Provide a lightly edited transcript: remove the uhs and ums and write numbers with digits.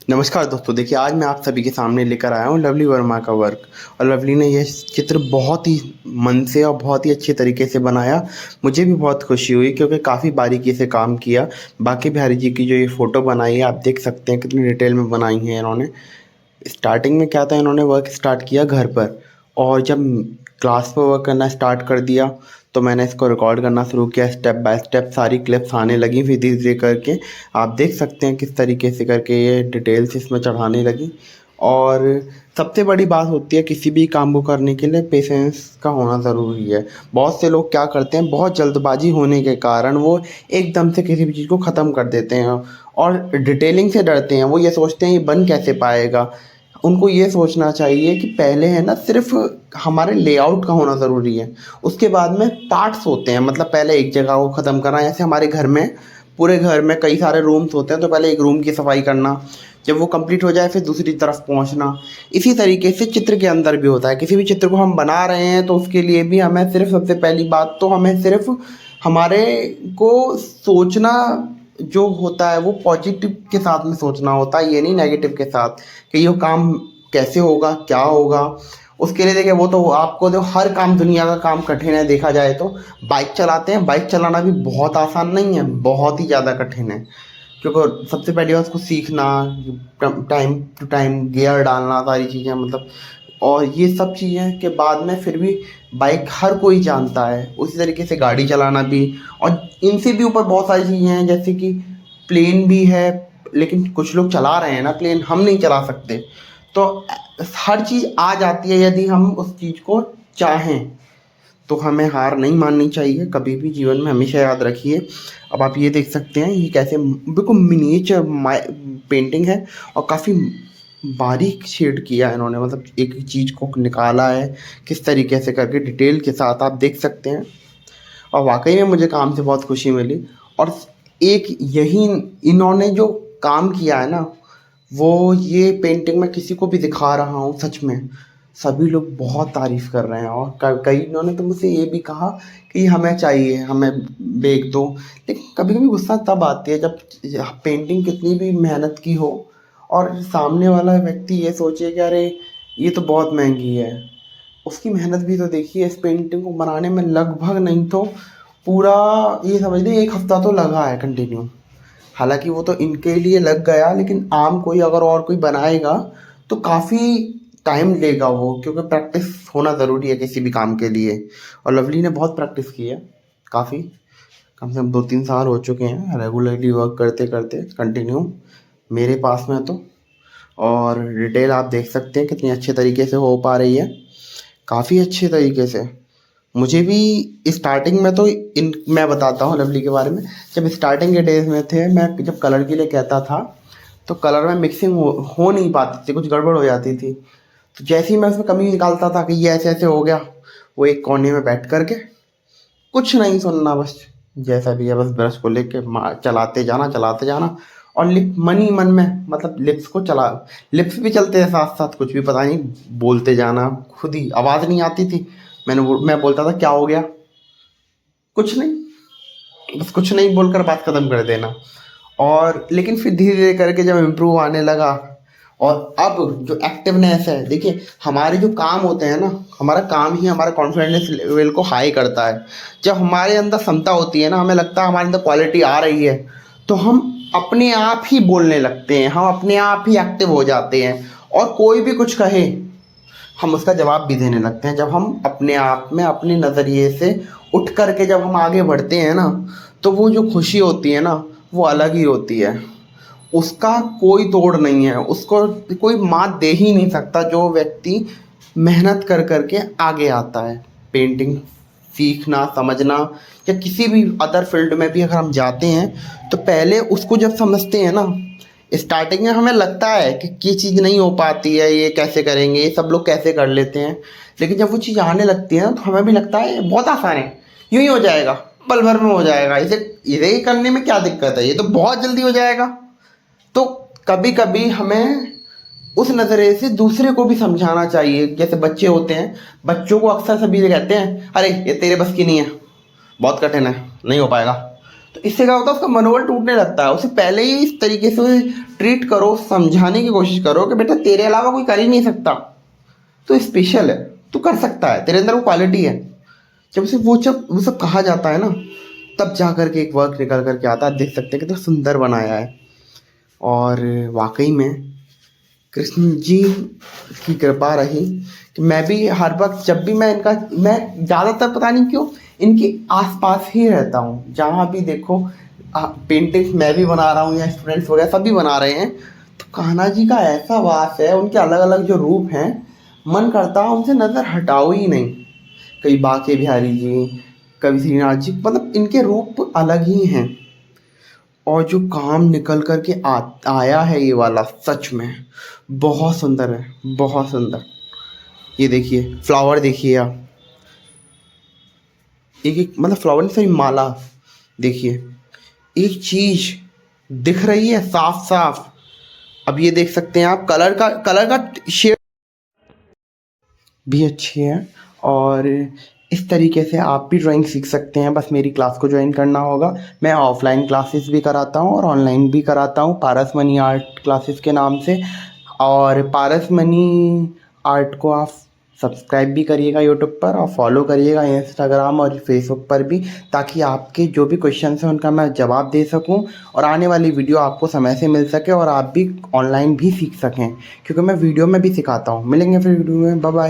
नमस्कार दोस्तों, देखिए आज मैं आप सभी के सामने लेकर आया हूँ लवली वर्मा का वर्क। और लवली ने यह चित्र बहुत ही मन से और बहुत ही अच्छे तरीके से बनाया। मुझे भी बहुत खुशी हुई क्योंकि काफ़ी बारीकी से काम किया। बाकी बिहारी जी की जो ये फ़ोटो बनाई है, आप देख सकते हैं कितनी डिटेल में बनाई है इन्होंने। स्टार्टिंग में क्या था, इन्होंने वर्क स्टार्ट किया घर पर, और जब क्लास पर वर्क करना स्टार्ट कर दिया तो मैंने इसको रिकॉर्ड करना शुरू किया। स्टेप बाय स्टेप सारी क्लिप्स आने लगी फिर धीरे धीरे करके। आप देख सकते हैं किस तरीके से करके ये डिटेल्स इसमें चढ़ाने लगी। और सबसे बड़ी बात होती है किसी भी काम को करने के लिए पेशेंस का होना ज़रूरी है। बहुत से लोग क्या करते हैं, बहुत जल्दबाजी होने के कारण वो एकदम से किसी भी चीज़ को ख़त्म कर देते हैं और डिटेलिंग से डरते हैं। वो ये सोचते हैं ये बन कैसे पाएगा। उनको ये सोचना चाहिए कि पहले है ना, सिर्फ हमारे लेआउट का होना ज़रूरी है, उसके बाद में पार्ट्स होते हैं। मतलब पहले एक जगह को ख़त्म करना, जैसे हमारे घर में पूरे घर में कई सारे रूम्स होते हैं तो पहले एक रूम की सफाई करना, जब वो कंप्लीट हो जाए फिर दूसरी तरफ पहुंचना। इसी तरीके से चित्र के अंदर भी होता है। किसी भी चित्र को हम बना रहे हैं तो उसके लिए भी हमें सिर्फ, सबसे पहली बात तो हमें सिर्फ हमारे को सोचना जो होता है वो पॉजिटिव के साथ में सोचना होता है, ये नहीं नेगेटिव के साथ कि ये काम कैसे होगा, क्या होगा। उसके लिए देखिए, वो तो आपको जो हर काम, दुनिया का काम कठिन है देखा जाए तो। बाइक चलाते हैं, बाइक चलाना भी बहुत आसान नहीं है, बहुत ही ज़्यादा कठिन है। क्योंकि सबसे पहली बात उसको सीखना, टाइम टू टाइम गियर डालना, सारी चीज़ें मतलब, और ये सब चीज़ें के बाद में फिर भी बाइक हर कोई जानता है। उसी तरीके से गाड़ी चलाना भी, और इनसे भी ऊपर बहुत सारी चीज़ें हैं जैसे कि प्लेन भी है। लेकिन कुछ लोग चला रहे हैं ना प्लेन, हम नहीं चला सकते। तो हर चीज़ आ जाती है यदि हम उस चीज़ को चाहें। तो हमें हार नहीं माननी चाहिए कभी भी जीवन में, हमेशा याद रखिए। अब आप ये देख सकते हैं ये कैसे बिल्कुल मिनिएचर पेंटिंग है, और काफ़ी बारीक शेड किया है इन्होंने। मतलब एक चीज़ को निकाला है किस तरीके से करके, डिटेल के साथ आप देख सकते हैं। और वाकई में मुझे काम से बहुत खुशी मिली। और एक यही इन्होंने जो काम किया है ना, वो ये पेंटिंग मैं किसी को भी दिखा रहा हूँ, सच में सभी लोग बहुत तारीफ़ कर रहे हैं। और कई इन्होंने तो मुझसे ये भी कहा कि हमें चाहिए, हमें बेच दो। लेकिन कभी कभी गुस्सा तब आती है जब पेंटिंग कितनी भी मेहनत की हो और सामने वाला व्यक्ति ये सोचे कि अरे ये तो बहुत महंगी है। उसकी मेहनत भी तो देखिए। इस पेंटिंग को बनाने में लगभग नहीं तो पूरा, ये समझ लीजिए, एक हफ्ता तो लगा है कंटिन्यू। हालांकि वो तो इनके लिए लग गया, लेकिन आम कोई अगर और कोई बनाएगा तो काफ़ी टाइम लेगा वो, क्योंकि प्रैक्टिस होना ज़रूरी है किसी भी काम के लिए। और लवली ने बहुत प्रैक्टिस की है, काफ़ी, कम से कम 2-3 साल हो चुके हैं रेगुलरली वर्क करते करते कंटिन्यू मेरे पास में तो। और डिटेल आप देख सकते हैं कितनी अच्छे तरीके से हो पा रही है, काफ़ी अच्छे तरीके से। मुझे भी स्टार्टिंग में तो मैं बताता हूँ लवली के बारे में। जब स्टार्टिंग के डेज में थे, मैं जब कलर के लिए कहता था तो कलर में मिक्सिंग हो नहीं पाती थी, कुछ गड़बड़ हो जाती थी। तो जैसे ही मैं उसमें कमी निकालता था कि ये ऐसे ऐसे हो गया, वो एक कोने में बैठ करके कुछ नहीं सुनना, बस जैसा भी है बस ब्रश को लेके चलाते जाना, चलाते जाना। और लिप मन ही मन में, मतलब लिप्स को चला, लिप्स भी चलते हैं साथ साथ, कुछ भी पता नहीं बोलते जाना। खुद ही आवाज़ नहीं आती थी। मैं बोलता था क्या हो गया, कुछ नहीं, बस कुछ नहीं बोलकर बात ख़त्म कर देना। और लेकिन फिर धीरे धीरे करके जब इम्प्रूव आने लगा, और अब जो एक्टिवनेस है, देखिए हमारे जो काम होते हैं ना, हमारा काम ही हमारा कॉन्फिडेंस लेवल को हाई करता है। जब हमारे अंदर क्षमता होती है ना, हमें लगता है हमारे अंदर क्वालिटी आ रही है, तो हम अपने आप ही बोलने लगते हैं, हम अपने आप ही एक्टिव हो जाते हैं। और कोई भी कुछ कहे हम उसका जवाब भी देने लगते हैं। जब हम अपने आप में अपने नज़रिए से उठ करके जब हम आगे बढ़ते हैं ना, तो वो जो खुशी होती है ना, वो अलग ही होती है। उसका कोई तोड़ नहीं है, उसको कोई मात दे ही नहीं सकता जो व्यक्ति मेहनत कर करके आगे आता है। पेंटिंग सीखना, समझना, या किसी भी अदर फील्ड में भी अगर हम जाते हैं तो पहले उसको जब समझते हैं ना, स्टार्टिंग में हमें लगता है कि ये चीज़ नहीं हो पाती है, ये कैसे करेंगे, ये सब लोग कैसे कर लेते हैं। लेकिन जब वो चीज़ आने लगती है ना, तो हमें भी लगता है ये बहुत आसान है, यूँ ही हो जाएगा, पल भर में हो जाएगा, इसे इसे करने में क्या दिक्कत है, ये तो बहुत जल्दी हो जाएगा। तो कभी कभी हमें उस नज़रिए से दूसरे को भी समझाना चाहिए। जैसे बच्चे होते हैं, बच्चों को अक्सर सभी कहते हैं अरे ये तेरे बस की नहीं है, बहुत कठिन है, नहीं हो पाएगा। तो इससे क्या होता है, उसका मनोबल टूटने लगता है। उसे पहले ही इस तरीके से ट्रीट करो, समझाने की कोशिश करो कि बेटा तेरे अलावा कोई कर ही नहीं सकता, तो स्पेशल है, तू कर सकता है, तेरे अंदर वो क्वालिटी है। जब वो सब कहा जाता है ना, तब जा कर के एक वर्क निकल कर के आता है। देख सकते हैं कितना सुंदर बनाया है। और वाकई में कृष्ण जी की कृपा रही कि मैं भी हर वक्त जब भी मैं ज़्यादातर पता नहीं क्यों इनके आसपास ही रहता हूँ। जहाँ भी देखो पेंटिंग्स मैं भी बना रहा हूँ या स्टूडेंट्स वगैरह सभी बना रहे हैं, तो कान्हा जी का ऐसा वास है, उनके अलग अलग जो रूप हैं, मन करता है उनसे नज़र हटाओ ही नहीं। कभी बांके बिहारी जी, कभी श्रीनाथ जी, मतलब इनके रूप अलग ही हैं। और जो काम निकल कर के आया है ये वाला, सच में बहुत सुंदर है, बहुत सुंदर। ये देखिए फ्लावर, देखिए आप, एक एक मतलब फ्लावर नहीं, सॉरी माला। देखिए एक चीज दिख रही है साफ साफ। अब ये देख सकते हैं आप, कलर का शेड भी अच्छी है। और इस तरीके से आप भी ड्राइंग सीख सकते हैं, बस मेरी क्लास को ज्वाइन करना होगा। मैं ऑफलाइन क्लासेस भी कराता हूँ और ऑनलाइन भी कराता हूँ, पारस मनी आर्ट क्लासेस के नाम से। और पारस मनी आर्ट को आप सब्सक्राइब भी करिएगा यूट्यूब पर, और फॉलो करिएगा इंस्टाग्राम और फेसबुक पर भी, ताकि आपके जो भी क्वेश्चन हैं उनका मैं जवाब दे सकूं और आने वाली वीडियो आपको समय से मिल सके और आप भी ऑनलाइन भी सीख सकें, क्योंकि मैं वीडियो में भी सिखाता हूँ। मिलेंगे फिर वीडियो में, बाय बाय।